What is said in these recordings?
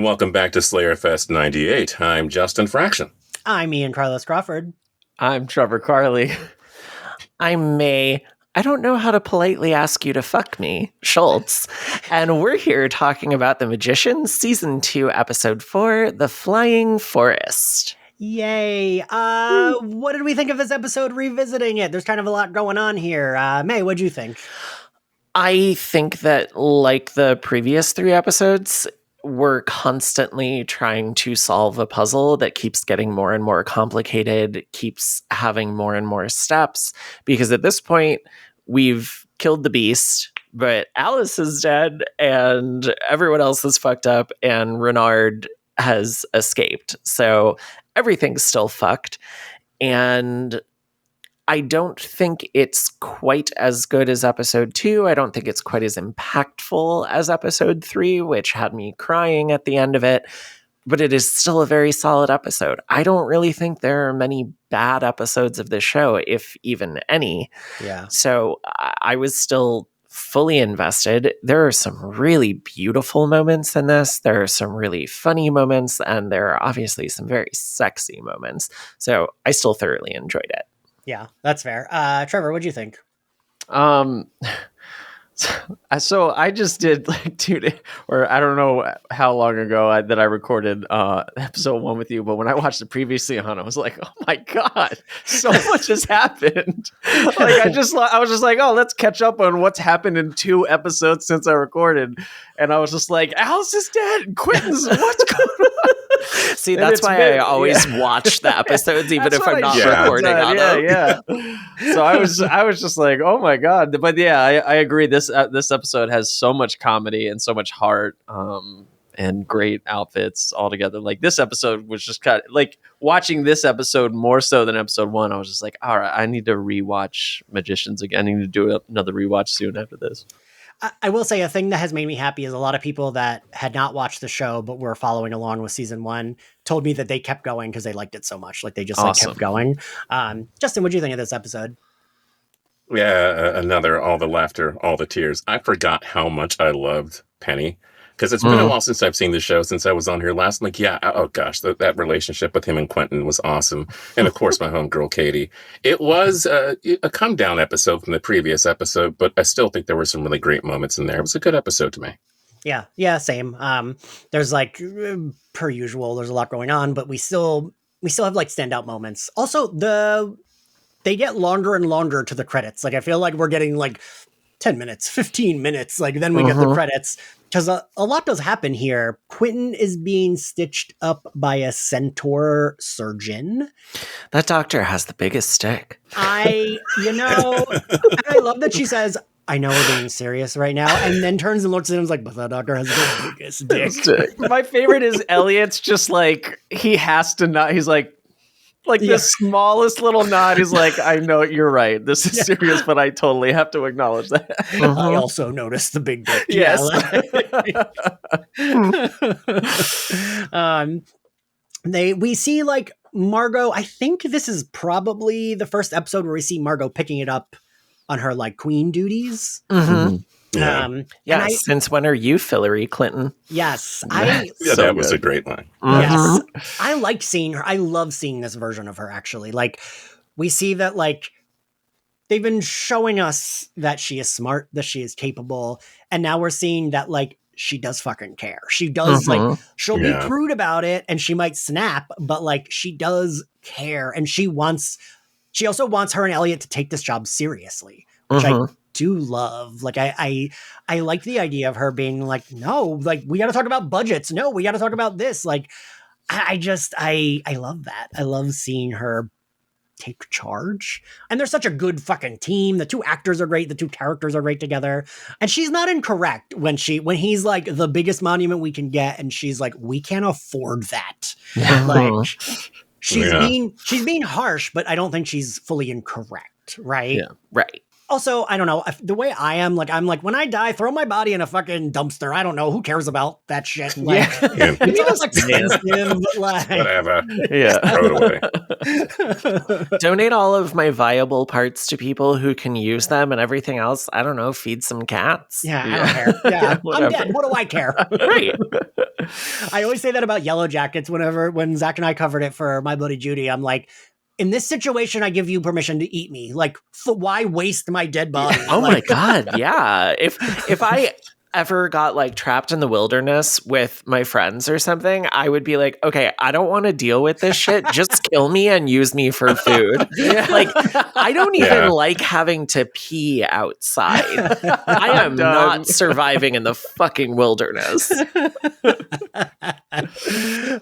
and welcome back to Slayerfest 98. I'm Justin Fraction. I'm Ian Carlos Crawford. I'm Trevor Carlee. I'm Mae. I don't know how to politely ask you to fuck me, Shults. And we're here talking about The Magicians, Season 2, Episode 4, The Flying Forest. Yay. What did we think of this episode revisiting it? There's kind of a lot going on here. Mae, what'd you think? I think that, like the previous 3 episodes, we're constantly trying to solve a puzzle that keeps getting more and more complicated, keeps having more and more steps, because at this point, we've killed the beast, but Alice is dead, and everyone else is fucked up, and Renard has escaped. So everything's still fucked, and I don't think it's quite as good as episode 2. I don't think it's quite as impactful as episode 3, which had me crying at the end of it, but it is still a very solid episode. I don't really think there are many bad episodes of this show, if even any. Yeah. So I was still fully invested. There are some really beautiful moments in this. There are some really funny moments, and there are obviously some very sexy moments. So I still thoroughly enjoyed it. Yeah, that's fair. Trevor, what'd you think? So I just did like 2 days, or I don't know how long ago that I recorded episode 1 with you, but when I watched it previously on, I was like, oh my God, so much has happened. Like I was just like, oh, let's catch up on what's happened in 2 episodes since I recorded. And I was just like, Alice is dead. Quentin's, what's going on? See, that's why I always watch the episodes, even if I'm not recording on them. Yeah. So I was just like, oh my God. But yeah, I agree. This episode has so much comedy and so much heart, and great outfits all together. Like this episode was just kind of like watching this episode more so than episode 1. I was just like, all right, I need to rewatch Magicians again. I need to do another rewatch soon after this. I will say a thing that has made me happy is a lot of people that had not watched the show but were following along with season 1 told me that they kept going because they liked it so much. Like they just like kept going. Justin, what do you think of this episode? Yeah, another all the laughter, all the tears. I forgot how much I loved Penny. Because it's been a while since I've seen the show, since I was on here last. I'm like, yeah, oh gosh, that relationship with him and Quentin was awesome. And of course, my homegirl, Katie. It was a come down episode from the previous episode, but I still think there were some really great moments in there. It was a good episode to me. Yeah, same. There's like, per usual, there's a lot going on, but we still have like standout moments. Also, they get longer and longer to the credits. Like, I feel like we're getting like 10 minutes, 15 minutes, like then we get the credits. Because a lot does happen here. Quentin is being stitched up by a centaur surgeon. That doctor has the biggest stick. I love that she says, I know we're being serious right now, and then turns and looks at him and is like, but that doctor has the biggest dick. My favorite is Elliot's just like, he has to not, he's like the smallest little nod. He's like, I know you're right. This is serious, but I totally have to acknowledge that. I also noticed the big dick. Yes. We see like Margot. I think this is probably the first episode where we see Margot picking it up on her like queen duties. Yeah. Since when are you Fillory Clinton? Yes. That was a great line. Yes. I like seeing her. I love seeing this version of her, actually. Like, we see that, like, they've been showing us that she is smart, that she is capable, and now we're seeing that, like, she does fucking care. She does, like, she'll be prude about it, and she might snap, but, like, she does care, and she also wants her and Elliot to take this job seriously, which I do love. Like I like the idea of her being like, no, like we got to talk about budgets. No, we got to talk about this. Like, I love that. I love seeing her take charge. And they're such a good fucking team. The 2 actors are great. The 2 characters are great together. And she's not incorrect when he's like the biggest monument we can get. And she's like, we can't afford that. Like she's being harsh, but I don't think she's fully incorrect. Right. Yeah. Right. Also, I don't know, the way I'm like, when I die, throw my body in a fucking dumpster. I don't know. Who cares about that shit? Like, Yeah. it's all expensive, but like, Whatever. Yeah. Throw it away. Donate all of my viable parts to people who can use them, and everything else, I don't know, feed some cats. yeah, I don't care. Yeah, I'm Whatever. dead. What do I care? Right. I always say that about Yellow Jackets when Zach and I covered it for My Bloody Judy. I'm like, in this situation, I give you permission to eat me. Like, why waste my dead body? Oh my Like, God. Yeah. If I ever got like trapped in the wilderness with my friends or something, I would be like, okay, I don't want to deal with this shit. Just kill me and use me for food. Like, I don't even Yeah. like having to pee outside. I am not surviving in the fucking wilderness.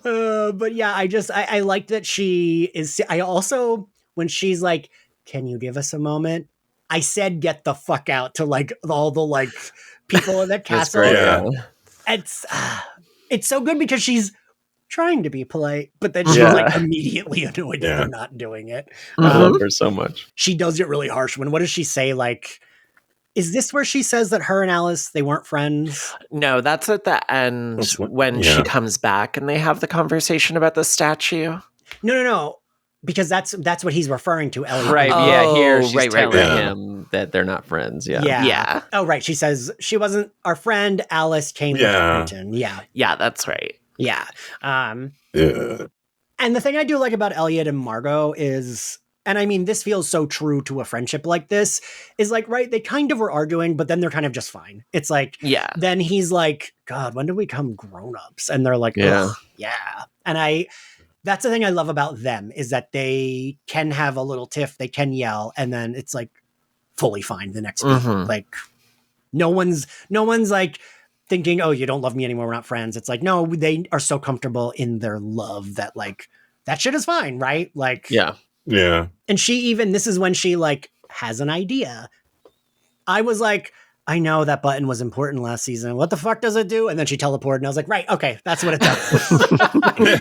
But yeah, I like that she is. I also, when she's like, can you give us a moment? I said, get the fuck out to like all the like people in the castle. great, Yeah. It's so good because she's trying to be polite, but then she's Yeah. like immediately annoyed that Yeah. they're not doing it. I love her so much. She does get really harsh when, what does she say? Like, is this where she says that her and Alice, they weren't friends? No, that's at the end That's what- when she yeah. comes back and they have the conversation about the statue. No. Because that's what he's referring to, Elliot. Right. Oh, Yeah. Here she's right, telling right. him that they're not friends. Yeah. Yeah. Oh, right. She says she wasn't our friend. Alice came Yeah. with Clinton. Yeah. Yeah, that's right. Yeah. Yeah. And the thing I do like about Elliot and Margot is, and I mean, this feels so true to a friendship like this, is like, right, they kind of were arguing, but then they're kind of just fine. It's like, Yeah. then he's like, God, when did we become grown-ups? And they're like, Yeah. "Ugh, yeah. And that's the thing I love about them, is that they can have a little tiff, they can yell, and then it's like fully fine the next week. Mhm. Like, no one's like thinking, oh, you don't love me anymore, we're not friends. It's like, no, they are so comfortable in their love that like, that shit is fine, right? Like, Yeah. Yeah. and this is when she like has an idea. I was like, I know that button was important last season. What the fuck does it do? And then she teleported, and I was like, right, okay, that's what it does.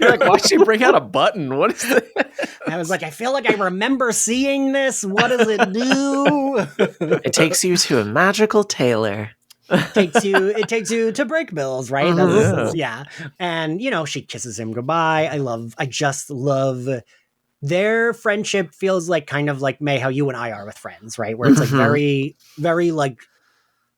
You're like, why'd she bring out a button? What is that? I was like, I feel like I remember seeing this. What does it do? It takes you to a magical tailor. It takes you to break bills, right? Mhm. Yeah. And she kisses him goodbye. I just love their friendship. Feels like kind of like, May, how you and I are with friends, right? Where it's like Mhm. very, very like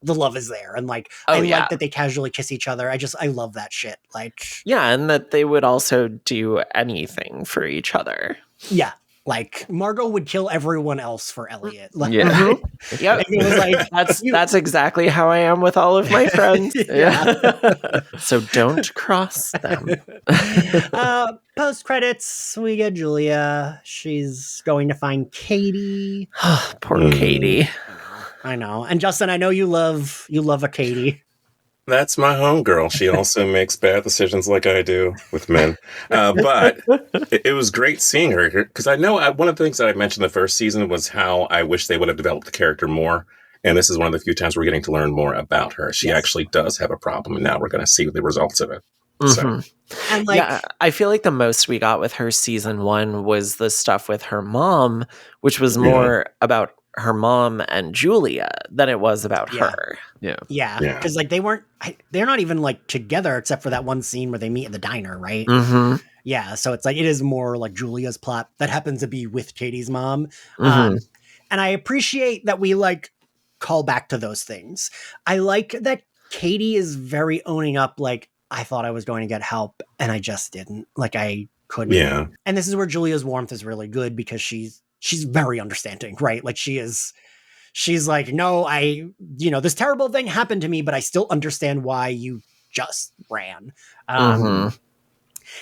the love is there. And like, Oh, I yeah. like that they casually kiss each other. I love that shit. Like, Yeah, and that they would also do anything for each other. yeah. Like Margot would kill everyone else for Elliot. Like, Yeah. Yep. like, it was like, That's exactly how I am with all of my friends. yeah. So don't cross them. Post credits, we get Julia. She's going to find Katie. Poor Katie. I know. And Justin, I know you love a Katie. That's my homegirl. She also makes bad decisions like I do with men. But it was great seeing her because I know one of the things that I mentioned the first season was how I wish they would have developed the character more. And this is one of the few times we're getting to learn more about her. She actually does have a problem, and now we're going to see the results of it. So, Mhm. And like, Yeah, I feel like the most we got with her season 1 was the stuff with her mom, which was more about her mom and Julia than it was about Yeah. her. yeah, Yeah. because like they're not even like together except for that one scene where they meet in the diner, right? Mm-hmm. Yeah, so it's like it is more like Julia's plot that happens to be with Katie's mom. Mhm. And I appreciate that we like call back to those things. I like that Katie is very owning up, like, I thought I was going to get help and I just didn't. Like, I couldn't. yeah. And this is where Julia's warmth is really good because she's very understanding, right? Like she's like, no, this terrible thing happened to me, but I still understand why you just ran. Mhm.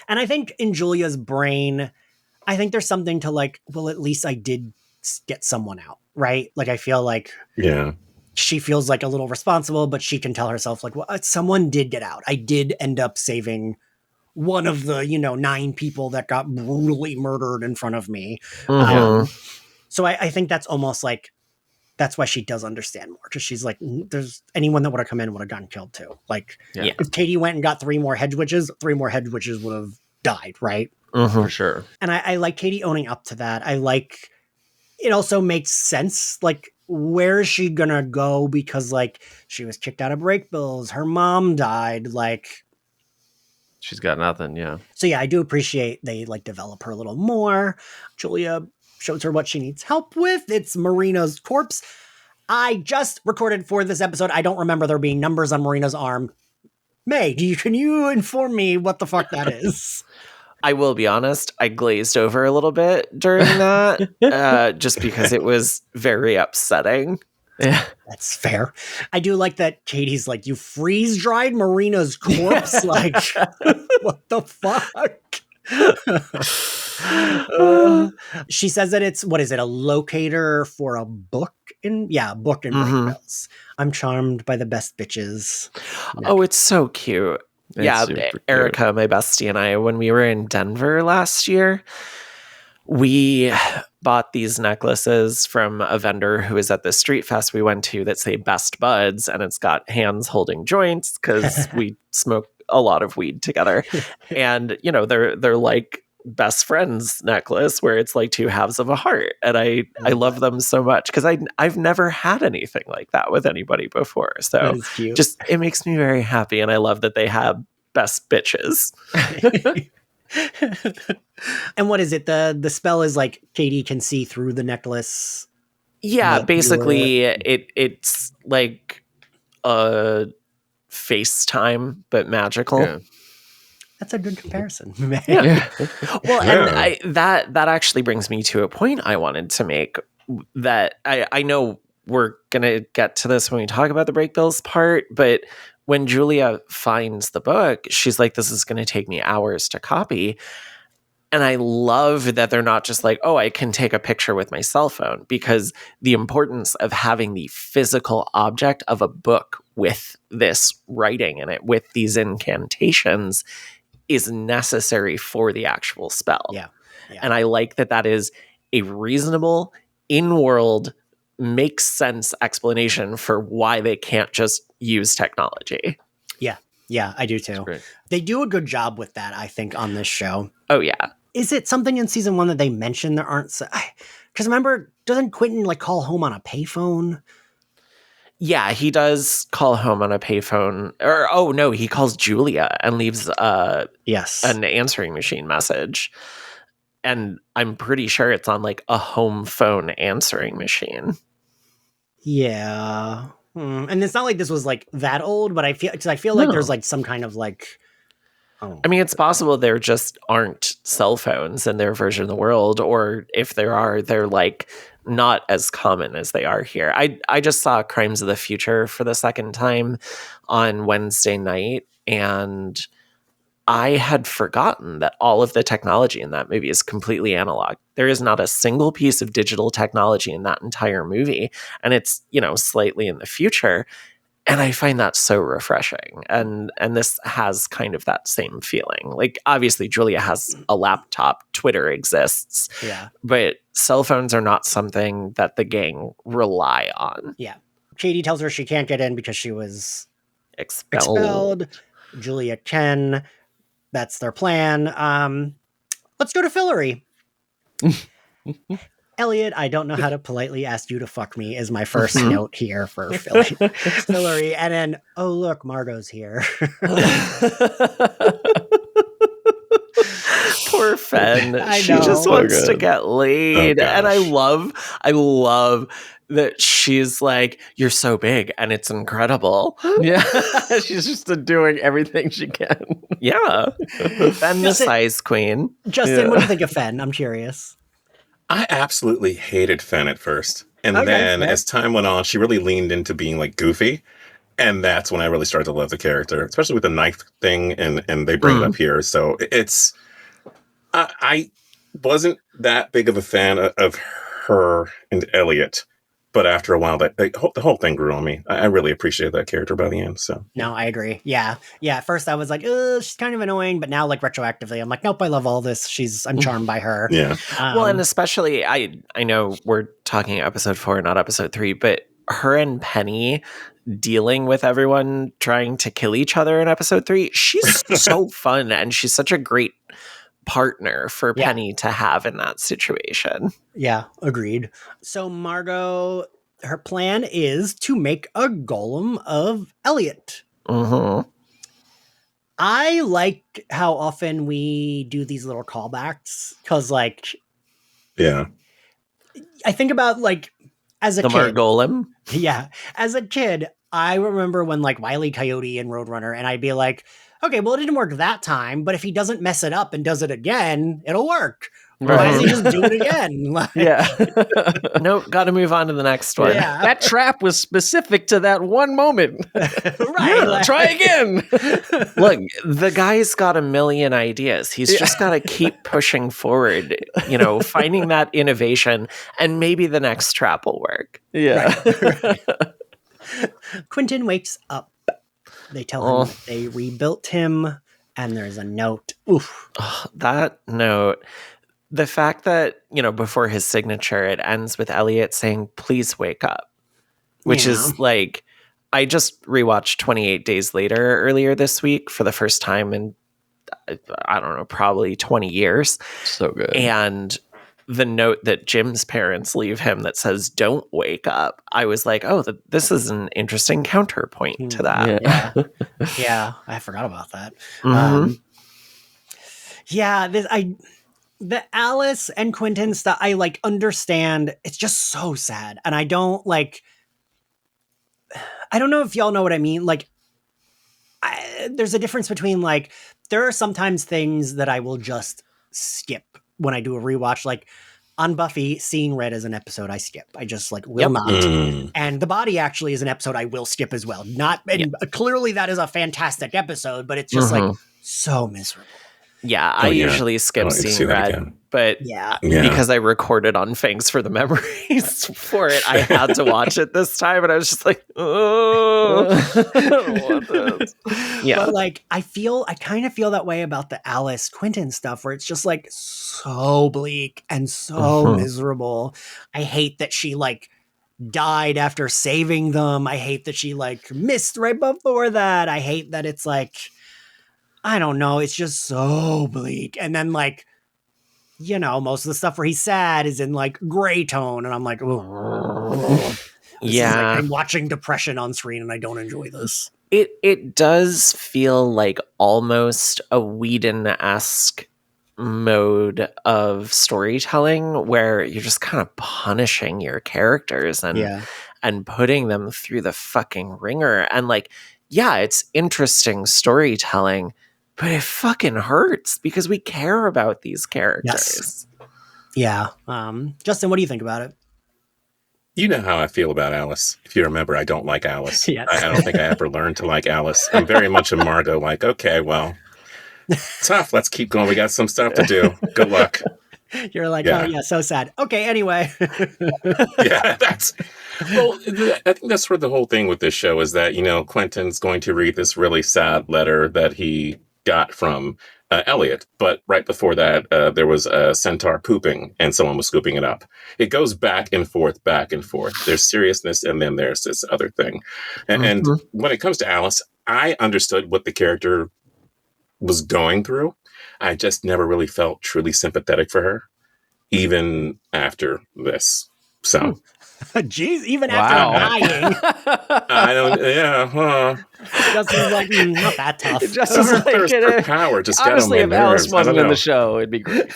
And I think in Julia's brain, I think there's something to like, well, at least I did get someone out, right? Like, I feel like Yeah. she feels like a little responsible, but she can tell herself like, well, someone did get out. I did end up saving one of the, 9 people that got brutally murdered in front of me. Mhm. So I think that's almost like, that's why she does understand more. Because she's like, there's anyone that would have come in would have gotten killed too. Like, Yeah. if Katie went and got 3 more hedge witches, 3 more hedge witches would have died, right? Mhm. For sure. And I like Katie owning up to that. I like, it also makes sense. Like, where is she gonna go? Because like she was kicked out of Break Bills, her mom died, like She's got nothing, yeah. So yeah, I do appreciate they like develop her a little more. Julia shows her what she needs help with. It's Marina's corpse. I just recorded for this episode. I don't remember there being numbers on Marina's arm. Mae, can you inform me what the fuck that is? I will be honest, I glazed over a little bit during that, just because it was very upsetting. Yeah. That's fair. I do like that Katie's like, you freeze dried Marina's corpse? Like, what the fuck? She says that it's, what is it, a locator for a book? Book in Break Bills. I'm charmed by the best bitches. Oh, it's so cute. It's Erica, my bestie, and I, when we were in Denver last year, we bought these necklaces from a vendor who was at the street fest we went to that say Best Buds, and it's got hands holding joints because we smoke a lot of weed together. And, you know, they're like best friends necklace where it's like two halves of a heart. And I love them so much because I've never had anything like that with anybody before. So just, it makes me very happy. And I love that they have best bitches. And what is it? The spell is like Katie can see through the necklace. Yeah, basically it's like a FaceTime, but magical. Yeah. That's a good comparison. Yeah. Well, and that actually brings me to a point I wanted to make that I know we're going to get to this when we talk about the Break Bills part, but when Julia finds the book, she's like, this is going to take me hours to copy. And I love that they're not just like, oh, I can take a picture with my cell phone, because the importance of having the physical object of a book with this writing in it, with these incantations, is necessary for the actual spell. Yeah. And I like that is a reasonable, in-world, makes sense explanation for why they can't just use technology. Yeah, I do too. They do a good job with that, I think, on this show. Oh, yeah. Is it something in season 1 that they mention there aren't? Because remember, doesn't Quentin like call home on a payphone? Yeah, he does call home on a payphone. Or, oh no, he calls Julia and leaves an answering machine message. And I'm pretty sure it's on like a home phone answering machine. Yeah. And it's not like this was like that old, but I feel like there's like some kind of like, I mean, it's possible there just aren't cell phones in their version of the world, or if there are, they're like not as common as they are here. I just saw Crimes of the Future for the second time on Wednesday night, and I had forgotten that all of the technology in that movie is completely analog. There is not a single piece of digital technology in that entire movie, and it's, you know, slightly in the future. And I find that so refreshing. And this has kind of that same feeling. Like, obviously, Julia has a laptop. Twitter exists. Yeah. But cell phones are not something that the gang rely on. Yeah. Katie tells her she can't get in because she was expelled. Julia can. That's their plan. Let's go to Fillory. Elliot, I don't know how to politely ask you to fuck me is my first note here for Fillory. And then, oh, look, Margot's here. Poor Fen. She just wants to get laid. And I love that she's like, you're so big and it's incredible. Yeah. She's just doing everything she can. Yeah. Fen the size queen. Justin, what do you think of Fen? I'm curious. I absolutely hated Fen at first. And then as time went on, she really leaned into being like goofy. And that's when I really started to love the character, especially with the knife thing. And they bring it up here. So it's, I wasn't that big of a fan of her and Elliot. But after a while, the whole thing grew on me. I really appreciated that character by the end. So no, I agree. Yeah. At first, I was like, she's kind of annoying, but now, like retroactively, I'm like, nope, I love all this. I'm charmed by her. Yeah. Well, and especially, I know we're talking episode 4, not episode 3, but her and Penny dealing with everyone trying to kill each other in episode 3, she's so fun, and she's such a great partner for Penny to have in that situation. Yeah, agreed. So Margot her plan is to make a golem of Elliot. Mm-hmm. I like how often we do these little callbacks because, like, Yeah. I think about like as a The kid. Margolem. Yeah, as a kid, I remember when like Wile E. Coyote and Roadrunner, and I'd be like, okay, well, it didn't work that time, but if he doesn't mess it up and does it again, it'll work. Why does he just do it again? Like, Yeah. Nope, got to move on to the next one. Yeah. That trap was specific to that one moment. Right. like- Try again. Look, the guy's got a million ideas. He's just got to keep pushing forward, finding that innovation, and maybe the next trap will work. Yeah. Right. Quentin wakes up. They tell him that they rebuilt him, and there's a note. Oof. Oh, that note. The fact that, before his signature, it ends with Elliot saying, "Please wake up," which is like, I just rewatched 28 Days Later earlier this week for the first time in, I don't know, probably 20 years. So good. And the note that Jim's parents leave him that says, "Don't wake up." I was like, oh, this is an interesting counterpoint to that. Yeah. Yeah, I forgot about that. Mhm. The Alice and Quentin stuff, I like understand. It's just so sad. And I don't know if y'all know what I mean. Like, there's a difference between like, there are sometimes things that I will just skip when I do a rewatch. Like on Buffy, seeing Red as an episode, I skip. I just like will not. Mm. And The Body actually is an episode I will skip as well. Clearly that is a fantastic episode, but it's just like so miserable. Yeah, I usually skip seeing Red, but because I recorded on Thanks for the Memories for it, I had to watch it this time, and I was just like, oh, I don't want this. Yeah, but like I kind of feel that way about the Alice Quentin stuff, where it's just like so bleak and so miserable. I hate that she like died after saving them. I hate that she like missed right before that. I hate that it's like, I don't know. It's just so bleak. And then like, most of the stuff where he's sad is in like gray tone. And I'm like, I'm watching depression on screen and I don't enjoy this. It does feel like almost a Whedon-esque mode of storytelling where you're just kind of punishing your characters and putting them through the fucking ringer. And like, yeah, it's interesting storytelling, but it fucking hurts because we care about these characters. Yes. Yeah. Justin, what do you think about it? You know how I feel about Alice. If you remember, I don't like Alice. Yes. I don't think I ever learned to like Alice. I'm very much a Margot, like, okay, well, tough. Let's keep going. We got some stuff to do. Good luck. You're like, oh yeah, so sad. Okay, anyway. I think that's where the whole thing with this show is that, Quentin's going to read this really sad letter that he got from Elliot. But right before that, there was a centaur pooping and someone was scooping it up. It goes back and forth, back and forth. There's seriousness and then there's this other thing. And when it comes to Alice, I understood what the character was going through. I just never really felt truly sympathetic for her, even after this. So, jeez, even after dying, I don't. Yeah, Justin's like, not that tough. Justin's like, thirst for power just got on honestly, my if Alice nerves. wasn't in the show, it'd be great.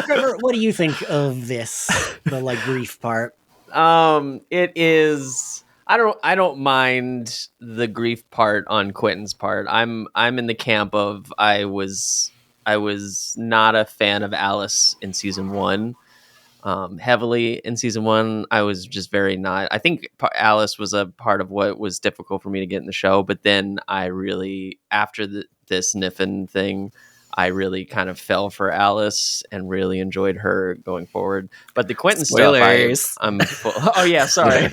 Trevor, what do you think of this? The like grief part. It is. I don't mind the grief part on Quentin's part. I'm in the camp of I was not a fan of Alice in season 1. Heavily in season 1, I was just very not. I think Alice was a part of what was difficult for me to get in the show, but then I really, after this Niffin thing, I really kind of fell for Alice and really enjoyed her going forward. But the Quentin Spoilers. stuff, I'm full. Oh yeah, sorry.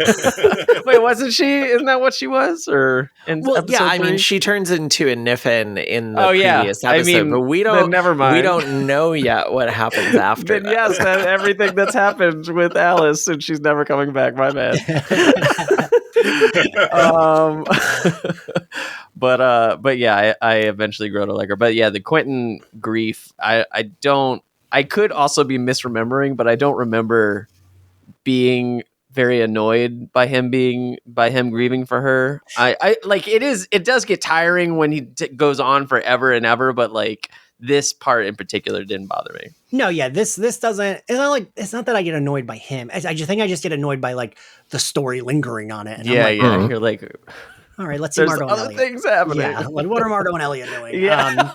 Wait, wasn't she? Isn't that what she was? Or episode 3? She turns into a Niffin in the previous episode, but we don't. Never mind. We don't know yet what happens after. Then yes, everything that's happened with Alice, and she's never coming back. My bad. But yeah, I eventually grow to like her. But yeah, the Quentin grief, I don't I could also be misremembering, but I don't remember being very annoyed by him grieving for her. I like it does get tiring when he goes on forever and ever, but like this part in particular didn't bother me. No, yeah, this doesn't. It's not that I get annoyed by him. I just think I just get annoyed by like the story lingering on it. And Yeah, I'm like, You're like, all right, let's see there's Margot and other Elliot. things happening. Yeah, like what are Margot and Elliot doing? Yeah.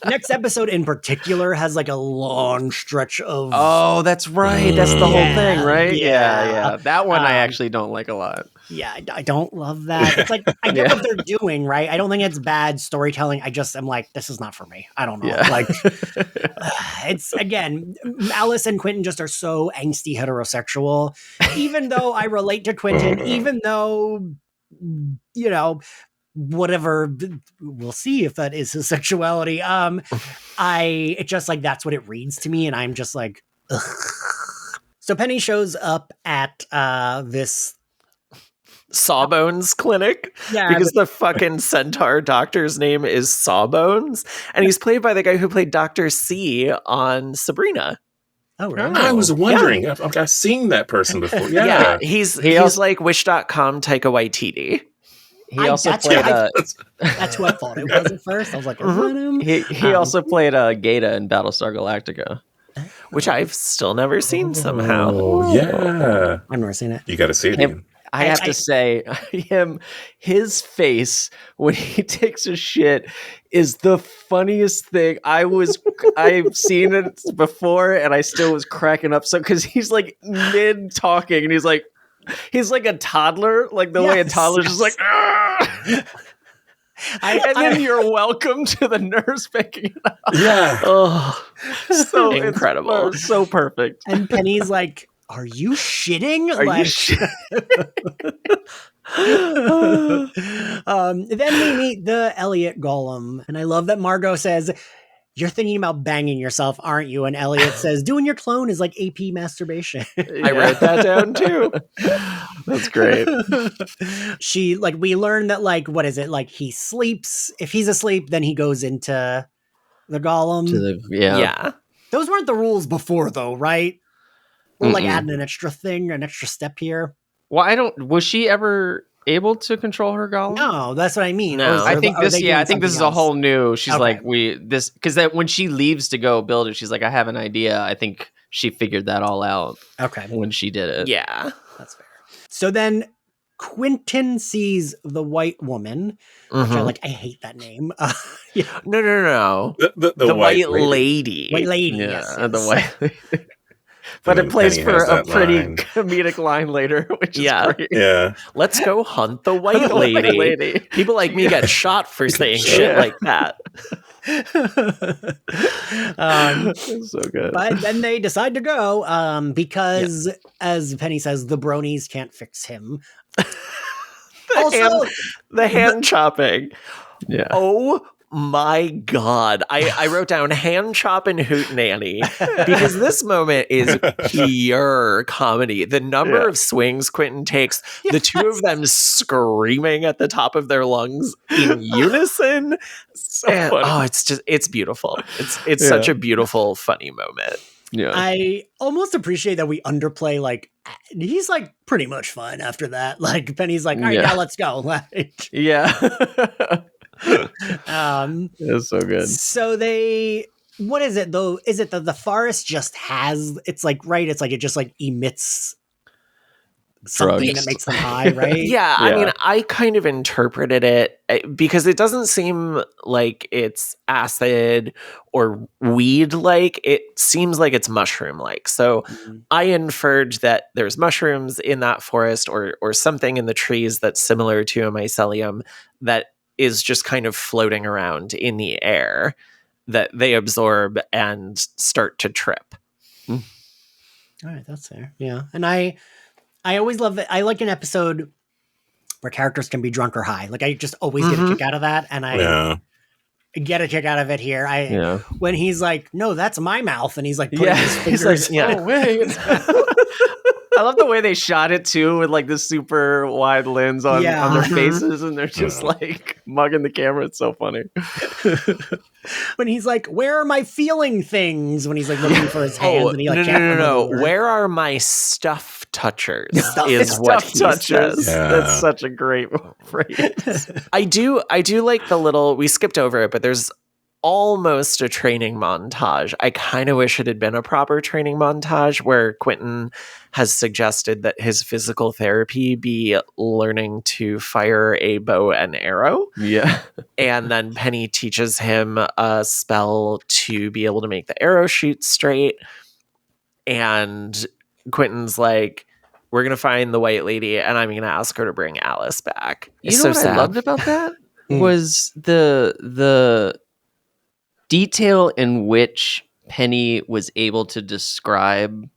Next episode in particular has like a long stretch of. Oh, that's right. That's the whole thing, right? Yeah. That one I actually don't like a lot. Yeah, I don't love that. It's like I get what they're doing, right? I don't think it's bad storytelling. I just am like, this is not for me. I don't know. Yeah. Like, it's again, Alice and Quentin just are so angsty heterosexual. Even though I relate to Quentin, even though whatever, we'll see if that is his sexuality. It's just like that's what it reads to me, and I'm just like, ugh. So Penny shows up at this Sawbones clinic, because the fucking centaur doctor's name is Sawbones, and he's played by the guy who played Dr. C on Sabrina. Oh, really? I was wondering. I've seen that person before. Yeah, he's like Wish.com Taika Waititi. He also that's played. That's who I thought it was at first. I was like, is that him? He also played Gata in Battlestar Galactica, which I've still never seen somehow. Oh, yeah. I've never seen it. You got to see it again. I have to say, his face when he takes a shit is the funniest thing. I've seen it before, and I still was cracking up. So because he's like mid talking, and he's like a toddler, like the way a toddler's just like. And then you're welcome to the nurse picking it up. Yeah. Oh, so incredible. It's so perfect. And Penny's like, are you shitting? Then we meet the Elliot Golem. And I love that Margot says, you're thinking about banging yourself, aren't you? And Elliot says, doing your clone is like AP masturbation. I wrote that down too. That's great. We learn that what is it? Like he sleeps. If he's asleep, then he goes into the Golem. Yeah. Those weren't the rules before though, right? We're adding an extra thing, an extra step here. Well, was she ever able to control her golem? No, that's what I mean. No. I think this is a whole new. She's okay. Because that when she leaves to go build it, she's like, I have an idea. I think she figured that all out. Okay, when she did it. Yeah, that's fair. So then Quentin sees the white woman. Which I hate that name. Yeah. No. The white lady. White lady. Yeah, yes. The white lady. But it plays for a pretty comedic line later, which is great. Yeah. Let's go hunt the white lady. People like me get shot for saying shit like that. So good. But then they decide to go because, as Penny says, the bronies can't fix him. The hand chopping. Yeah. Oh my God. I wrote down hand chop and hoot nanny because this moment is pure comedy. The number of swings Quentin takes, the two of them screaming at the top of their lungs in unison. So funny. It's beautiful. It's such a beautiful, funny moment. Yeah. I almost appreciate that we underplay he's pretty much fine after that. Penny's like, all right, now let's go. It's so good. So what is it though? Is it that the forest just has, it just emits something drugs that makes them high, right? Yeah, I mean, I kind of interpreted it because it doesn't seem like it's acid or weed-like. It seems like it's mushroom-like. So I inferred that there's mushrooms in that forest or something in the trees that's similar to a mycelium that is just kind of floating around in the air that they absorb and start to trip. All right, that's fair. Yeah. And I always love that. I like an episode where characters can be drunk or high. I just always get a kick out of that. And I get a kick out of it here. When he's like, no, that's my mouth. And he's putting his fingers. Oh, wait. I love the way they shot it too, with like the super wide lens on their faces, and they're just like mugging the camera. It's so funny. When he's like, "Where are my feeling things?" When he's like looking for his hands, and he like can't remember the word. Where are my stuff touchers? Is what he says. Yeah. That's such a great phrase. I do like the little. We skipped over it, but there's almost a training montage. I kind of wish it had been a proper training montage where Quentin has suggested that his physical therapy be learning to fire a bow and arrow. Yeah. And then Penny teaches him a spell to be able to make the arrow shoot straight. And Quentin's like, we're going to find the white lady and I'm going to ask her to bring Alice back. You know what I loved about that was the detail in which Penny was able to describe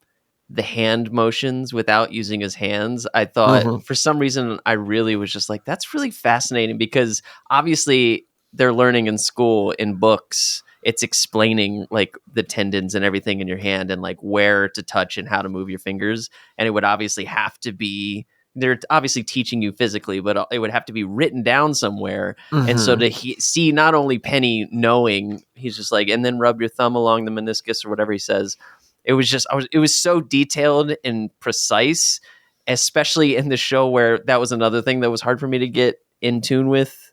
the hand motions without using his hands. I thought for some reason I really was just like, that's really fascinating, because obviously they're learning in school, in books, it's explaining like the tendons and everything in your hand and like where to touch and how to move your fingers. And it would obviously have to be, they're obviously teaching you physically, but it would have to be written down somewhere. And so to see not only Penny knowing, he's just like, and then rub your thumb along the meniscus or whatever he says. It was just, it was so detailed and precise, especially in the show where that was another thing that was hard for me to get in tune with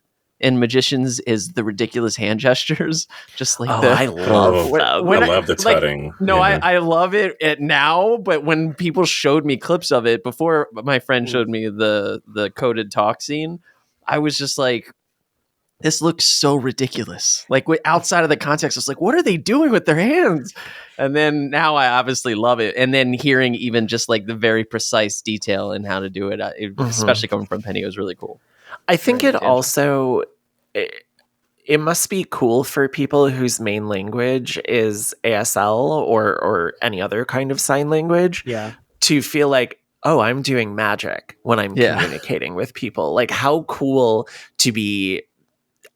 in Magicians, is the ridiculous hand gestures. Just like I love them. I love the tutting. Like, no, I love it now, but when people showed me clips of it before, my friend showed me the coded talk scene, I was just like, this looks so ridiculous. Like outside of the context, it's like, what are they doing with their hands? And then now I obviously love it. And then hearing even just like the very precise detail in how to do it, especially coming from Penny, it was really cool. I think it also, it must be cool for people whose main language is ASL or any other kind of sign language to feel like, oh, I'm doing magic when I'm communicating with people. Like, how cool to be.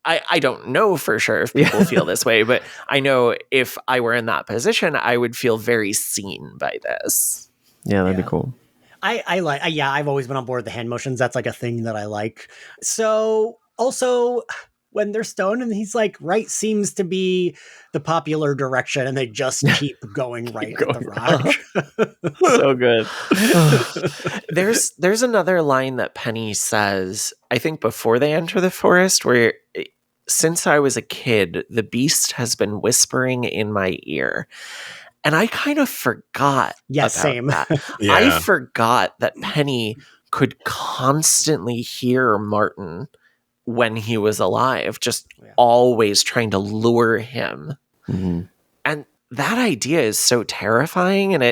I don't know for sure if people feel this way, but I know if I were in that position, I would feel very seen by this. Yeah, that'd be cool. I like, I've always been on board with the hand motions. That's like a thing that I like. So also when they're stoned and he's like, right seems to be the popular direction, and they just keep going right at the rock. So good. There's another line that Penny says, I think before they enter the forest, where since I was a kid, the beast has been whispering in my ear. And I kind of forgot about that. I forgot that Penny could constantly hear Martin when he was alive, just always trying to lure him. And that idea is so terrifying. And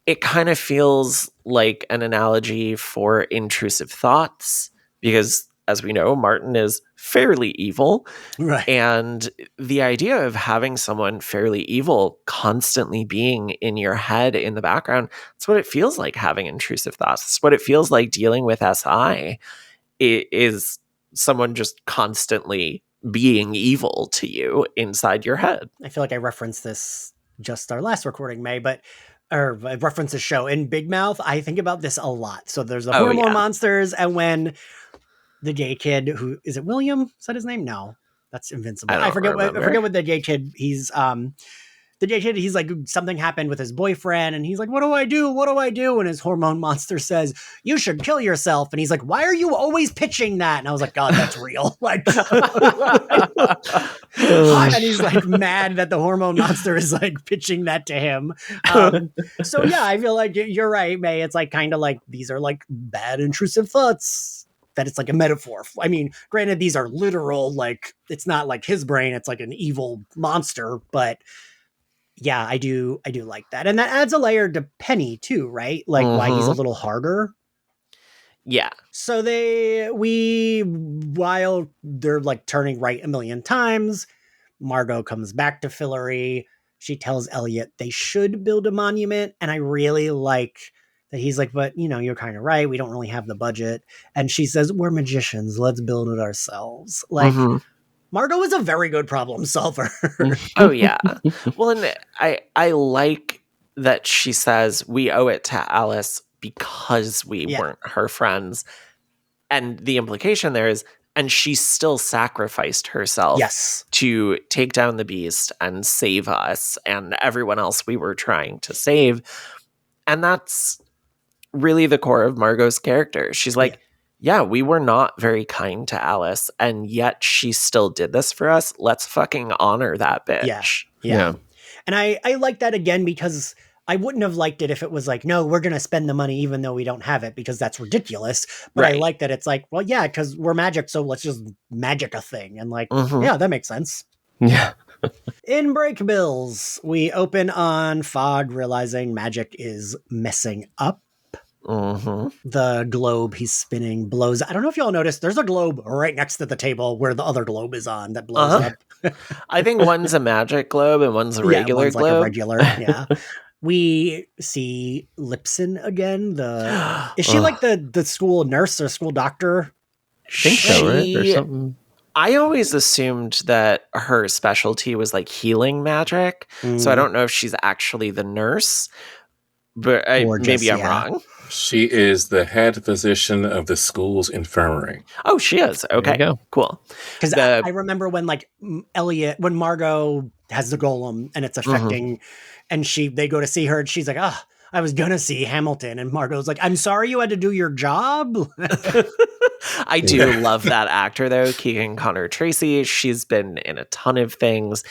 it kind of feels like an analogy for intrusive thoughts, because as we know, Martin is fairly evil. Right. And the idea of having someone fairly evil constantly being in your head in the background, it's what it feels like having intrusive thoughts. It's what it feels like dealing with SI. It is someone just constantly being evil to you inside your head. I feel like I referenced this just our last recording, May, or I referenced the show in Big Mouth. I think about this a lot. So there's the hormone monsters, and when the gay kid, who is it, William? Is that his name? No, that's Invincible. I forget what the gay kid. He's the gay kid. He's like, something happened with his boyfriend, and he's like, "What do I do? What do I do?" And his hormone monster says, "You should kill yourself." And he's like, "Why are you always pitching that?" And I was like, "God, that's real." Like, and he's like mad that the hormone monster is like pitching that to him. So yeah, I feel like you're right, May. It's like kind of like these are like bad intrusive thoughts. That it's like a metaphor. I mean, granted, these are literal, like it's not like his brain, it's like an evil monster, but yeah, I do like that. And that adds a layer to Penny too, right? Like why he's a little harder. Yeah. So while they're like turning right a million times, Margot comes back to Fillory. She tells Elliot they should build a monument. And I really like that he's like, but you're kind of right. We don't really have the budget. And she says, we're magicians. Let's build it ourselves. Like Margot is a very good problem solver. Oh yeah. Well, and I like that she says we owe it to Alice because we weren't her friends. And the implication there is, and she still sacrificed herself to take down the beast and save us and everyone else we were trying to save. And that's really the core of Margot's character. She's like, yeah, we were not very kind to Alice, and yet she still did this for us. Let's fucking honor that bitch. Yeah. And I like that again, because I wouldn't have liked it if it was like, no, we're going to spend the money even though we don't have it, because that's ridiculous. But I like that it's like, well, yeah, because we're magic, so let's just magic a thing. And like, yeah, that makes sense. Yeah. In Break Bills, we open on Fogg realizing magic is messing up. The globe he's spinning blows. I don't know if y'all noticed, there's a globe right next to the table where the other globe is on that blows up. I think one's a magic globe and one's a regular one's globe. Like a regular, We see Lipson again. Is she like the school nurse or school doctor? I think so, right? Or something. I always assumed that her specialty was like healing magic. So I don't know if she's actually the nurse, but maybe I'm wrong. She is the head physician of the school's infirmary. Oh, she is. Okay, cool. Because I remember when like when Margot has the golem and it's affecting, and they go to see her and she's like, I was gonna see Hamilton, and Margot's like, I'm sorry you had to do your job. I do love that actor though, Keegan Connor Tracy. She's been in a ton of things.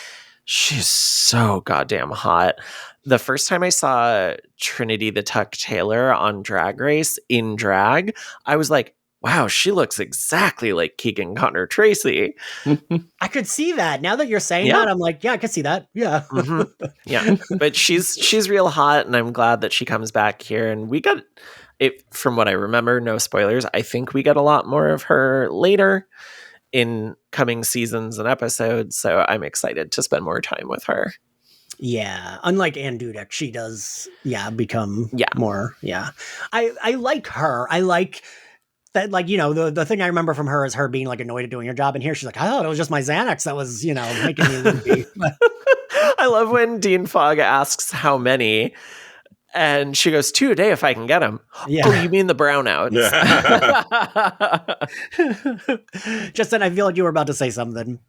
She's so goddamn hot. The first time I saw Trinity the Tuck Taylor on Drag Race in drag, I was like, wow, she looks exactly like Keegan Connor Tracy. I could see that. Now that you're saying that, I'm like, yeah, I could see that. Yeah. Yeah. But she's real hot, and I'm glad that she comes back here. And we got it, from what I remember, no spoilers, I think we get a lot more of her later in coming seasons and episodes. So I'm excited to spend more time with her. Yeah, unlike Ann Dudek, she does, become more, I like her. I like that, like, the thing I remember from her is her being, like, annoyed at doing her job, and here she's like, I thought it was just my Xanax that was, making me loopy. I love when Dean Fogg asks how many, and she goes, 2 a day if I can get them. Yeah. Oh, you mean the brownouts? Justin, I feel like you were about to say something.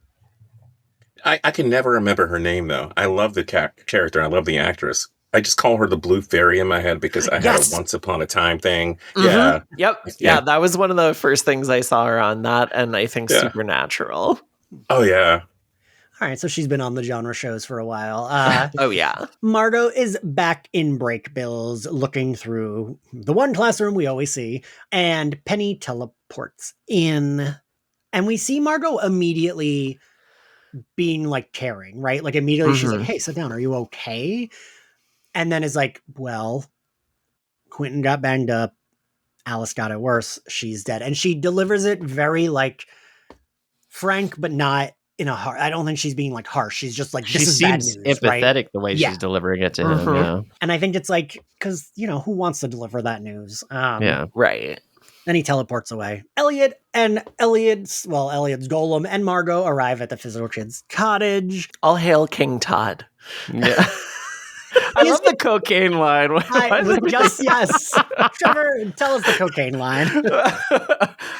I can never remember her name, though. I love the character. I love the actress. I just call her the Blue Fairy in my head because I had a Once Upon a Time thing. Yeah. Yep. Yeah, that was one of the first things I saw her on, that, and I think Supernatural. Oh, yeah. All right, so she's been on the genre shows for a while. Oh, yeah. Margot is back in Break Bills, looking through the one classroom we always see, and Penny teleports in, and we see Margot immediately being, like, caring, right? Like, immediately she's like, hey, sit down. Are you okay? And then is like, well, Quentin got banged up. Alice got it worse. She's dead. And she delivers it very, like, frank, but not in a harsh. I don't think she's being, like, harsh. She's just like, this is bad news, empathetic, right? The way she's delivering it to him. Yeah. And I think it's like, because, who wants to deliver that news? Right. Then he teleports away. Elliot's golem and Margot arrive at the Physical Kids cottage. All hail King Todd. Yeah. I love the cocaine line. Yes. Trevor, tell us the cocaine line.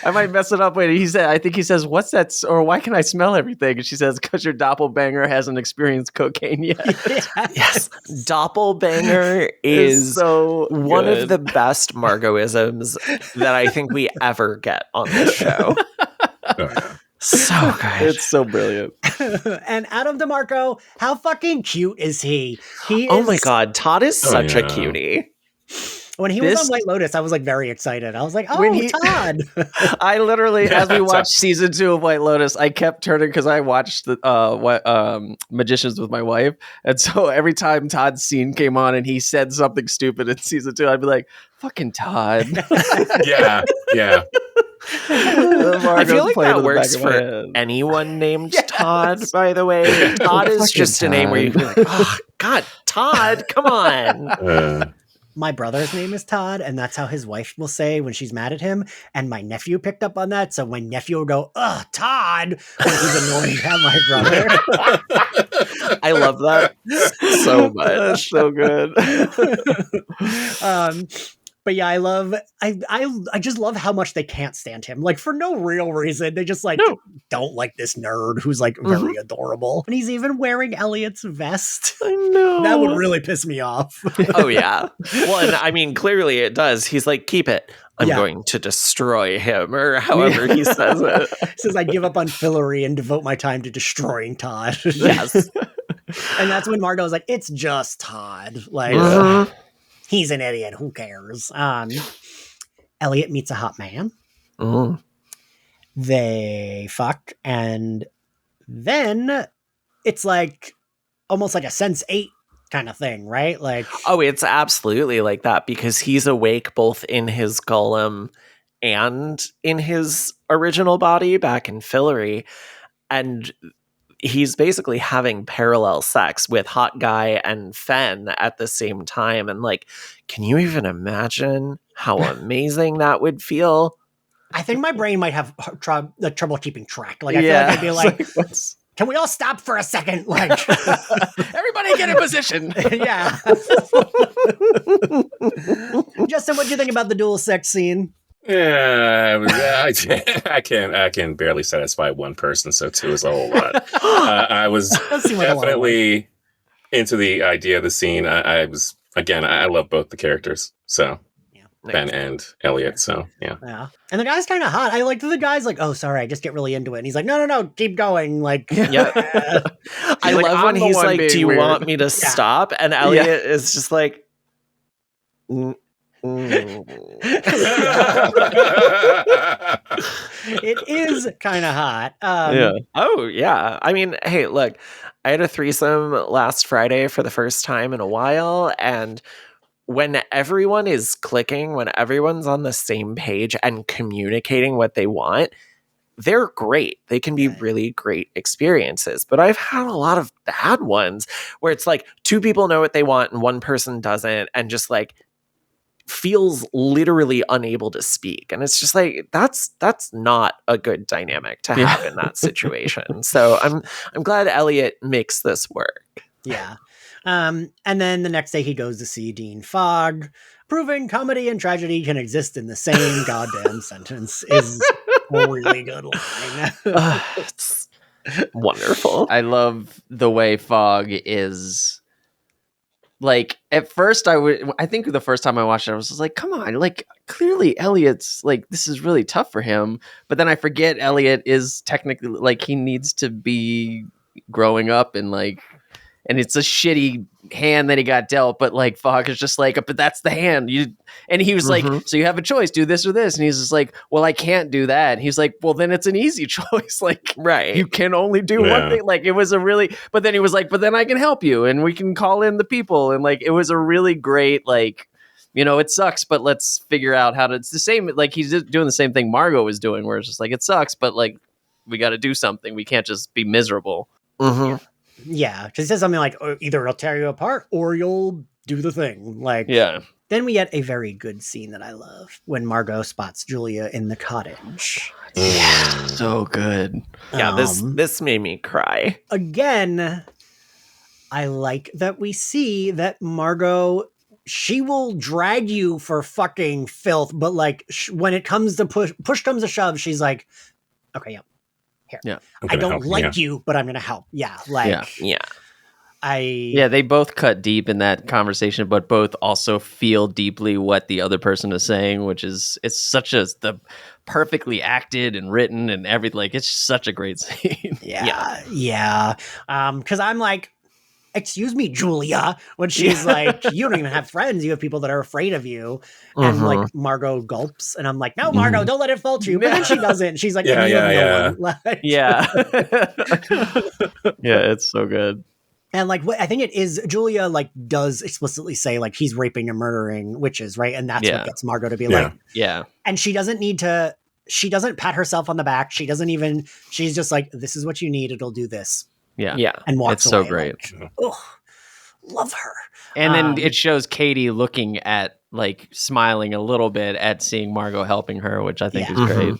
I might mess it up. Wait, I think he says, what's that? Or why can I smell everything? And she says, because your doppelbanger hasn't experienced cocaine yet. Yes. Doppelbanger is so one of the best Margot-isms that I think we ever get on this show. So good. It's so brilliant. And Adam DeMarco, how fucking cute is he? Oh my God. Todd is such a cutie. When he was on White Lotus, I was, like, very excited. I was like, Todd. I literally, as we watched season 2 of White Lotus, I kept turning because I watched the Magicians with my wife. And so every time Todd's scene came on and he said something stupid in season 2, I'd be like, fucking Todd. Yeah. I feel like that works for anyone named Todd, by the way. Todd is just a name where you feel like, oh, God, Todd, come on. my brother's name is Todd, and that's how his wife will say when she's mad at him. And my nephew picked up on that, so my nephew will go, "Ugh, Todd," when he's annoyed at my brother. I love that so much. That's so good. But yeah, I just love how much they can't stand him. Like for no real reason. They just like don't like this nerd who's like very adorable. And he's even wearing Elliot's vest. I know. That would really piss me off. Oh yeah. Well, and I mean, clearly it does. He's like, keep it. I'm going to destroy him, or however he says it. He says, I give up on Fillory and devote my time to destroying Todd. Yes. And that's when Margot's like, it's just Todd. Like, he's an idiot. Who cares? Elliot meets a hot man. They fuck. And then it's like almost like a Sense8 kind of thing, right? Like, oh, it's absolutely like that because he's awake both in his golem and in his original body back in Fillory. And he's basically having parallel sex with Hot Guy and Fen at the same time. And like, can you even imagine how amazing that would feel? I think my brain might have trouble keeping track. Like, I feel like I'd be like, can we all stop for a second? Like, everybody get in position. Yeah. Justin, what do you think about the dual sex scene? Yeah, I can barely satisfy one person, so two is a whole lot. I was definitely into the idea of the scene. I was, again, I love both the characters, so Ben and Elliot, so yeah. And the guy's kind of hot. I like the guy's like, oh, sorry, I just get really into it. And he's like, no, keep going. Like, I love when he's like, do you want me to stop? And Elliot is just like, it is kind of hot. Oh yeah. I mean, hey, look, I had a threesome last Friday for the first time in a while, and when everyone is clicking, when everyone's on the same page and communicating what they want, they're great. They can be really great experiences. But I've had a lot of bad ones where it's like two people know what they want and one person doesn't, and just like feels literally unable to speak. And it's just like, that's not a good dynamic to have in that situation. So I'm glad Elliot makes this work. Yeah. And then the next day he goes to see Dean Fogg, proving comedy and tragedy can exist in the same goddamn sentence is a really good line. It's wonderful. I love the way Fogg is. Like, at first I think the first time I watched it, I was just like, come on, like, clearly Elliot's like, this is really tough for him. But then I forget Elliot is technically like, he needs to be growing up and like, and it's a shitty hand that he got dealt, but like Fogg is just like, but that's the hand and he was like, so you have a choice, do this or this. And he's just like, well, I can't do that. And he's like, well, then it's an easy choice. Like, right. You can only do one thing. Like, it was but then he was like, but then I can help you and we can call in the people. And like, it was a really great, like, you know, it sucks, but let's figure out how to, it's the same, like he's just doing the same thing Margot was doing, where it's just like, it sucks, but like, we got to do something. We can't just be miserable. Yeah, because he says something like, either it'll tear you apart or you'll do the thing. Like, Then we get a very good scene that I love when Margot spots Julia in the cottage. Yeah, so good. Yeah, this made me cry. Again, I like that we see that Margot, she will drag you for fucking filth, but like when it comes to push comes to shove, she's like, okay, yep. Here. Yeah. I don't like you, but I'm going to help. Yeah. Like, they both cut deep in that conversation, but both also feel deeply what the other person is saying, which is, it's such the perfectly acted and written and everything. Like, it's such a great scene. Yeah. Cause I'm like, excuse me, Julia, when she's like, you don't even have friends. You have people that are afraid of you. And like Margot gulps and I'm like, no, Margot, don't let it fall to you. But then she doesn't. She's like, no one. Like, yeah, it's so good. And like, I think it is Julia like does explicitly say like he's raping and murdering witches. Right. And that's what gets Margot to be like, and she doesn't need to, she doesn't pat herself on the back. She doesn't even, she's just like, this is what you need. It'll do this. Yeah. And walks it's away. So great. Like, love her. And then it shows Katie looking at, like, smiling a little bit at seeing Margot helping her, which I think is great.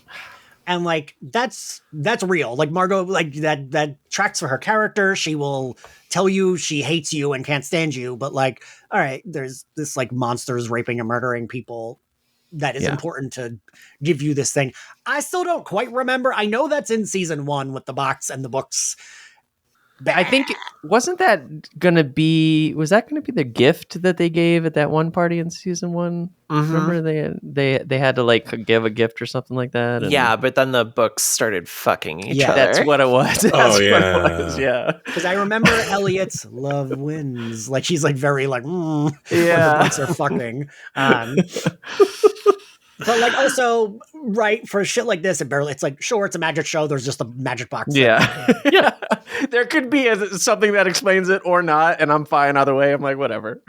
And like that's real. Like Margot, like that tracks for her character. She will tell you she hates you and can't stand you, but like, all right, there's this like monsters raping and murdering people that is important to give you this thing. I still don't quite remember. I know that's in season 1 with the box and the books. I think was that gonna be the gift that they gave at that one party in season 1? Remember they had to like give a gift or something like that? And yeah, but then the books started fucking each other. That's what it was. That's what it was. Yeah. Because I remember Elliot's love wins. Like she's like very like when yeah. the books are fucking. But like also, right, for shit like this, it's like, sure, it's a magic show. There's just a magic box. Yeah. Yeah. There could be something that explains it or not, and I'm fine either way. I'm like, whatever.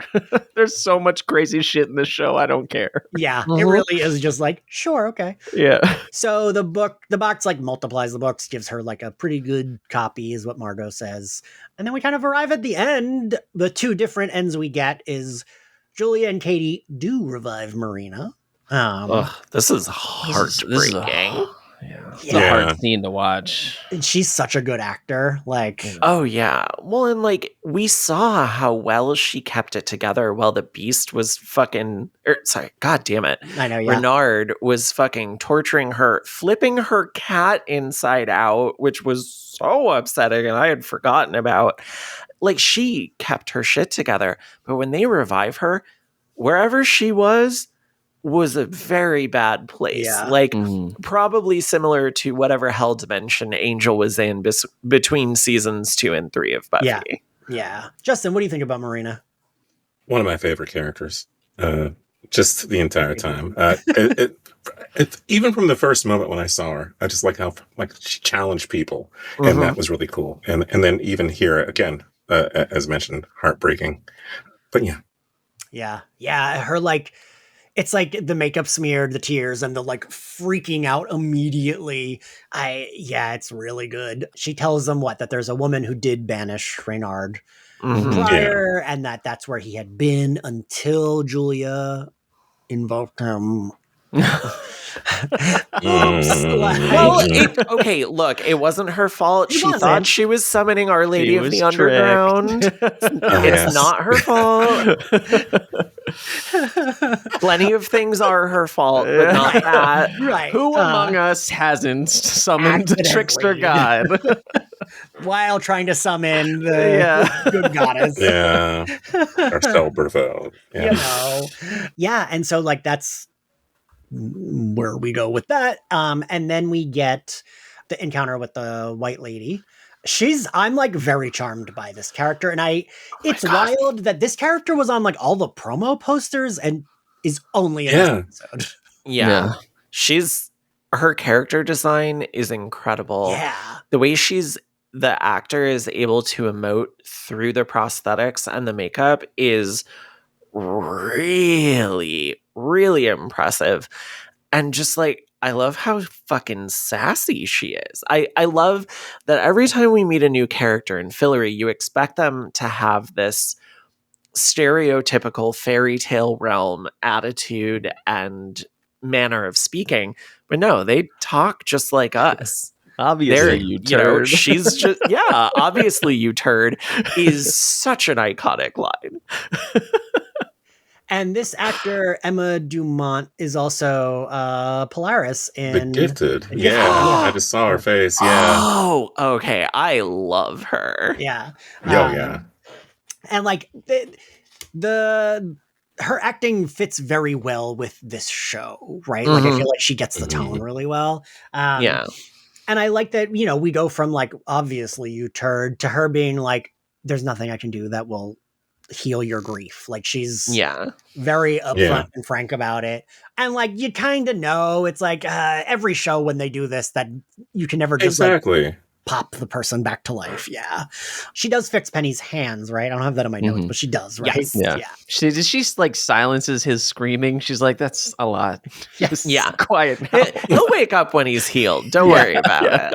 There's so much crazy shit in this show. I don't care. Yeah. It really is just like, sure, okay. Yeah. So the box like multiplies the books, gives her like a pretty good copy is what Margot says. And then we kind of arrive at the end. The 2 different ends we get is Julia and Katie do revive Marina. This is heartbreaking. It's a hard scene to watch. And she's such a good actor. Like, oh yeah. Well, and like we saw how well she kept it together while the Beast was fucking. God damn it. I know. Yeah. Renard was fucking torturing her, flipping her cat inside out, which was so upsetting, and I had forgotten about. Like she kept her shit together, but when they revive her, wherever she was a very bad place. Yeah. Like probably similar to whatever hell dimension Angel was in between seasons 2 and 3 of Buffy. Yeah. Justin, what do you think about Marina? One of my favorite characters. Just the entire time. Even from the first moment when I saw her, I just like how she challenged people, and that was really cool. And then even here again, as mentioned, heartbreaking. But yeah. Her like. It's like the makeup smeared, the tears, and the like freaking out immediately. It's really good. She tells them that there's a woman who did banish Reynard prior, and that's where he had been until Julia invoked him. Well, okay, look, it wasn't her fault. She thought she was summoning Our Lady of the Underground. It's not her fault. Plenty of things are her fault, but not that. Right. Who among us hasn't summoned the trickster god? While trying to summon the good goddess. Yeah. Or Selberfeld. Yeah. You know. Yeah, and so like that's where we go with that. And then we get the encounter with the white lady. I'm like very charmed by this character. And it's wild that this character was on like all the promo posters and is only in this episode. Yeah. Her character design is incredible. Yeah. The way the actor is able to emote through the prosthetics and the makeup is really, really impressive. And just like, I love how fucking sassy she is. I love that every time we meet a new character in Fillory, you expect them to have this stereotypical fairy tale realm attitude and manner of speaking. But no, they talk just like us. Obviously, you turd. She's just, obviously you turd is such an iconic line. And this actor, Emma Dumont, is also Polaris in The Gifted. Yeah. I just saw her face. Yeah. Oh, okay. I love her. Yeah. Yeah. And like her acting fits very well with this show, right? Like I feel like she gets the tone really well. Yeah. And I like that, we go from like, obviously you turd, to her being like, there's nothing I can do that will heal your grief. Like she's very upfront and frank about it. And like, you kind of know, it's like every show when they do this, that you can never just like pop the person back to life. Yeah. She does fix Penny's hands, right? I don't have that in my notes, but she does, right? Yes. Yeah. She like silences his screaming. She's like, that's a lot. Yes. Yeah. Quiet now. He'll wake up when he's healed. Don't worry about it.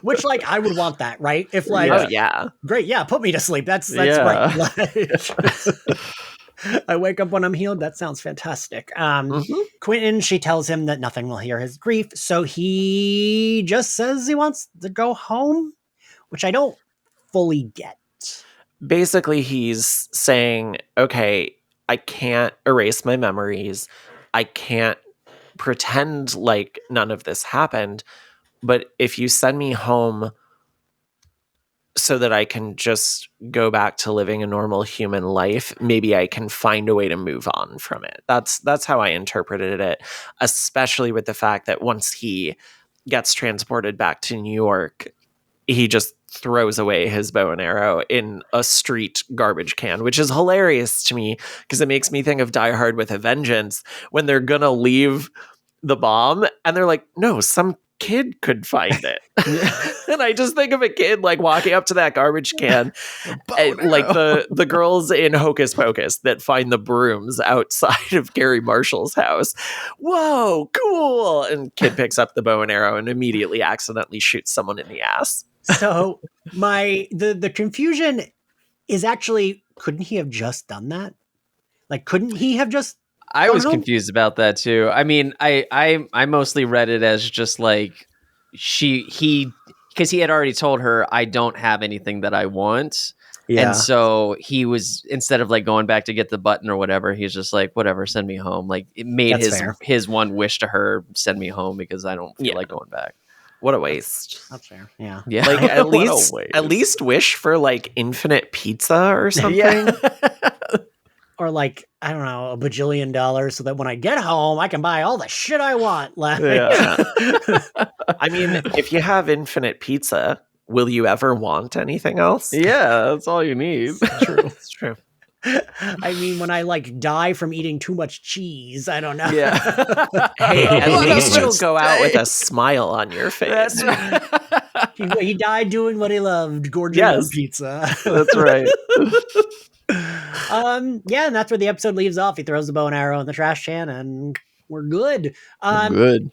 Which, like, I would want that, right? If, like, Yeah. Oh yeah. great, yeah, put me to sleep. That's Yeah. right. Like, I wake up when I'm healed. That sounds fantastic. Mhm. Quentin, she tells him that nothing will heal his grief, so he just says he wants to go home, which I don't fully get. Basically, he's saying, okay, I can't erase my memories. I can't pretend like none of this happened. But if you send me home so that I can just go back to living a normal human life, maybe I can find a way to move on from it. That's how I interpreted it, especially with the fact that once he gets transported back to New York, he just throws away his bow and arrow in a street garbage can, which is hilarious to me because it makes me think of Die Hard with a Vengeance when they're gonna leave the bomb and they're like, no, some kid could find it. And I just think of a kid like walking up to that garbage can, like the girls in Hocus Pocus that find the brooms outside of Gary Marshall's house. Whoa, cool! And kid picks up the bow and arrow and immediately accidentally shoots someone in the ass. So the confusion is actually, couldn't he have just done that? Like, couldn't he have just I gone was home? confused about that too. I mean, I mostly read it as just like because he had already told her I don't have anything that I want. And so he was, instead of like going back to get the button or whatever, he's just like, whatever, send me home. Like, it made That's fair. his one wish to her, send me home because I don't feel like going back. What a waste. That's fair. Yeah. Yeah. Like What a waste. at least wish for like infinite pizza or something. Yeah. Or like, I don't know, $1 bajillion so that when I get home, I can buy all the shit I want. Like, Yeah. I mean, if you have infinite pizza, will you ever want anything else? Yeah, that's all you need. True. It's true. I mean, when I like die from eating too much cheese, I don't know. Yeah. Hey, at What a least you'll go out with a mistake. smile on your face. That's right. He died doing what he loved, gorging Yes. on pizza. That's right. Yeah, and that's where the episode leaves off. He throws the bow and arrow in the trash can, and we're good. Good.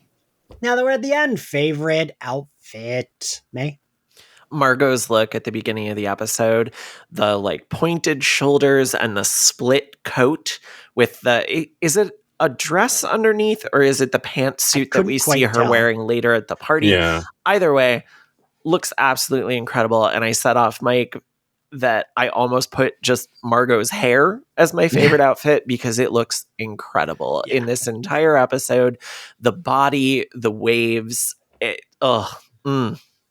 Now that we're at the end, favorite outfit, May? Margot's look at the beginning of the episode, the like pointed shoulders and the split coat with is it a dress underneath or is it the pantsuit that we couldn't see quite her tell. wearing later at the party? Yeah. Either way, looks absolutely incredible. And I set off Mike that I almost put just Margot's hair as my favorite outfit because it looks incredible in this entire episode. The body, the waves,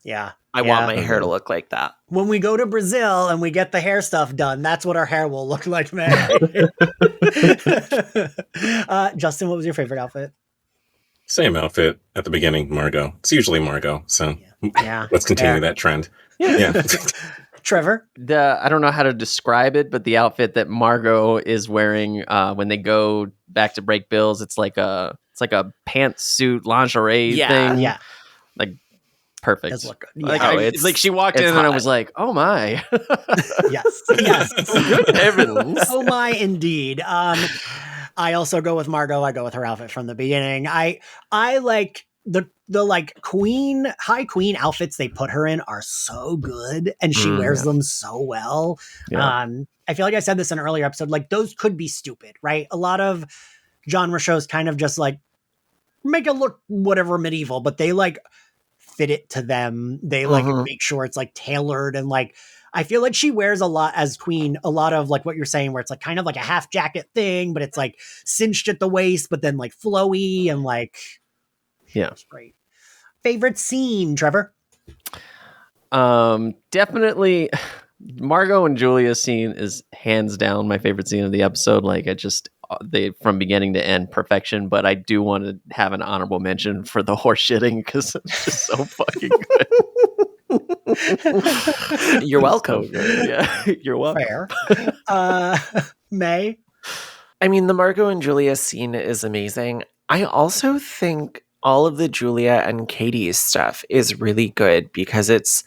Yeah. I want my hair to look like that. When we go to Brazil and we get the hair stuff done, that's what our hair will look like, man. Justin, what was your favorite outfit? Same outfit at the beginning, Margot. It's usually Margot, so Yeah. let's continue that trend. Yeah. Trevor? I don't know how to describe it, but the outfit that Margot is wearing when they go back to break bills, it's like a pantsuit lingerie thing. Yeah. Like perfect. Does look good. Like, Yeah. it's- like she walked in it's and I hot. was like, oh my. Yes. Good heavens. Oh my, indeed. I also go with Margot. I go with her outfit from the beginning. I like the like high queen outfits they put her in are so good, and she wears them so well. Yeah. I feel like I said this in an earlier episode. Like, those could be stupid, right? A lot of genre shows kind of just like make it look whatever medieval, but they like fit it to them. They like make sure it's like tailored, and like I feel like she wears a lot as queen, a lot of like what you're saying, where it's like kind of like a half jacket thing, but it's like cinched at the waist, but then like flowy and like, it's great. Favorite scene, Trevor? Definitely Margot and Julia's scene is hands down my favorite scene of the episode. Like, I just they from beginning to end perfection, but I do want to have an honorable mention for the horse shitting because it's just so fucking good. You're welcome. So good. Yeah, you're welcome. Fair. May? I mean, the Margot and Julia scene is amazing. I also think all of the Julia and Katie's stuff is really good because it's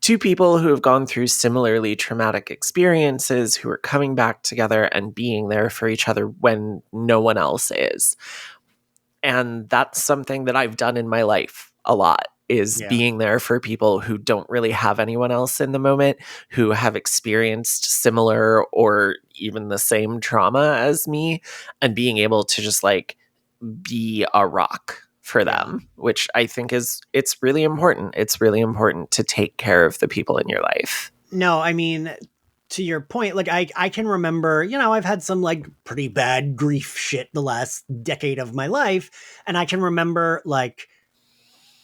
two people who have gone through similarly traumatic experiences who are coming back together and being there for each other when no one else is. And that's something that I've done in my life a lot, is Yeah. being there for people who don't really have anyone else in the moment, who have experienced similar or even the same trauma as me, and being able to just like be a rock for them, which I think it's really important. It's really important to take care of the people in your life. No, I mean, to your point, like I can remember, I've had some like pretty bad grief shit the last decade of my life. And I can remember like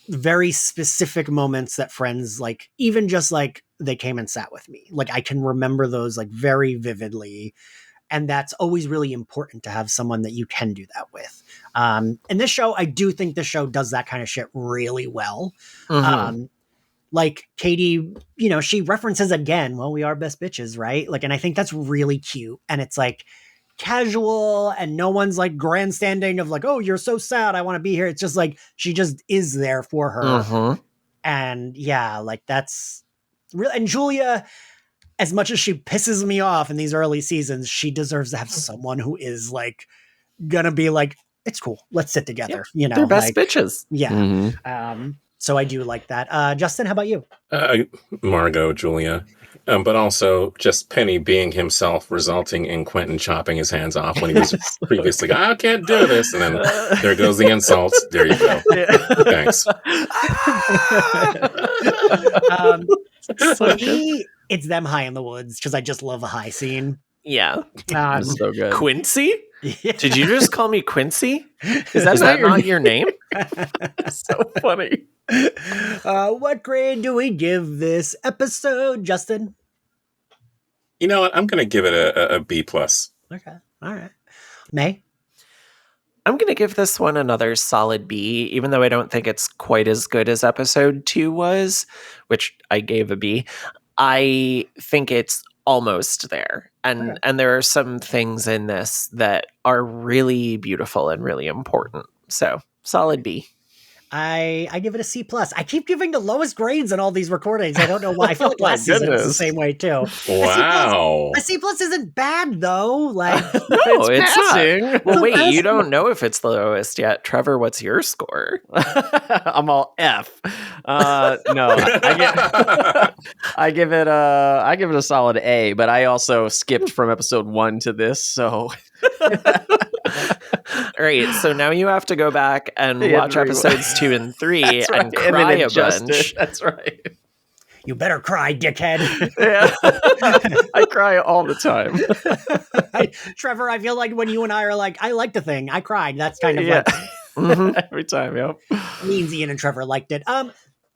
very specific moments that friends, like even just like they came and sat with me. Like I can remember those like very vividly. And that's always really important to have someone that you can do that with. And this show, I do think this show does that kind of shit really well. Like Katie, she references again, well, we are best bitches, right? Like, and I think that's really cute. And it's like casual and no one's like grandstanding of like, oh, you're so sad, I want to be here. It's just like, she just is there for her. And yeah, like that's real. And Julia, as much as she pisses me off in these early seasons, she deserves to have someone who is like gonna be like, it's cool, let's sit together. They're best like, bitches. Yeah. So I do like that. Justin, how about you? Margot, Julia. But also just Penny being himself, resulting in Quentin chopping his hands off when he was previously, I can't do this. And then there goes the insults. There you go. Thanks. For me, it's them high in the woods because I just love a high scene. Yeah. That's so good. Quincy? Yeah. Did you just call me Quincy? Is that not your name? So funny. What grade do we give this episode, Justin? You know what? I'm going to give it a B+. Okay. All right. Mae? I'm going to give this one another solid B, even though I don't think it's quite as good as episode 2 was, which I gave a B. I think it's almost there. And there are some things in this that are really beautiful and really important. So, solid B. I give it a C+. I keep giving the lowest grades in all these recordings. I don't know why. I feel like last season was the same way too. Wow. A C+ isn't bad though. Like no, it's not. Well, wait, best. you don't know if it's the lowest yet. Trevor, what's your score? I'm all F. No, I give it a solid A, but I also skipped from episode 1 to this, so All right, so now you have to go back and watch episodes 2 and 3 and cry a bunch. That's right. You better cry, dickhead. Yeah. I cry all the time. Trevor, I feel like when you and I are like, I liked the thing, I cried. That's kind of like every time. Yep. means Ian and Trevor liked it.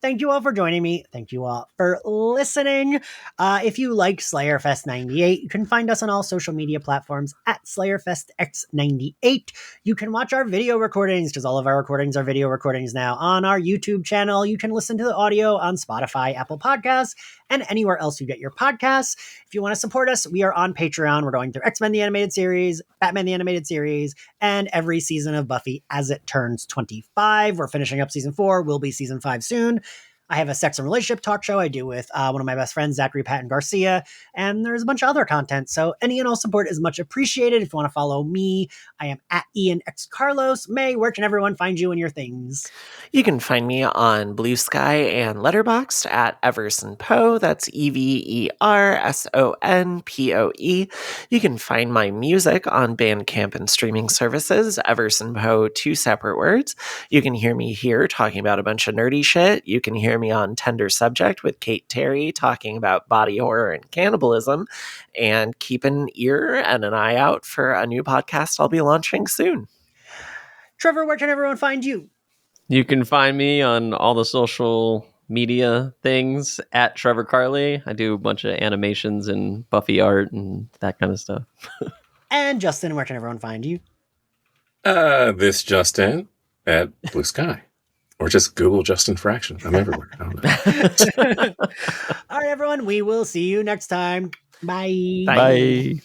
Thank you all for joining me. Thank you all for listening. If you like Slayerfest 98, you can find us on all social media platforms at SlayerFestX98. You can watch our video recordings, because all of our recordings are video recordings now, on our YouTube channel. You can listen to the audio on Spotify, Apple Podcasts, and anywhere else you get your podcasts. If you want to support us, we are on Patreon. We're going through X-Men the Animated Series, Batman the Animated Series, and every season of Buffy as it turns 25. We're finishing up season 4. Will be season 5 soon. I have a sex and relationship talk show I do with one of my best friends, Zachary Patton Garcia, and there's a bunch of other content. So any and all support is much appreciated. If you want to follow me, I am at Ian X Carlos. Mae, where can everyone find you and your things? You can find me on Blue Sky and Letterboxd at Everson Poe. That's EversonPoe. You can find my music on Bandcamp and streaming services, Everson Poe, 2 separate words. You can hear me here talking about a bunch of nerdy shit. You can hear me on Tender Subject with Kate Terry talking about body horror and cannibalism, and keep an ear and an eye out for a new podcast I'll be launching soon. Trevor, where can everyone find you? You can find me on all the social media things at Trevor Carlee. I do a bunch of animations and Buffy art and that kind of stuff. And Justin, where can everyone find you? This Justin at Blue Sky. Or just Google Justin Fraction. I'm everywhere. I don't know. All right, everyone. We will see you next time. Bye. Bye.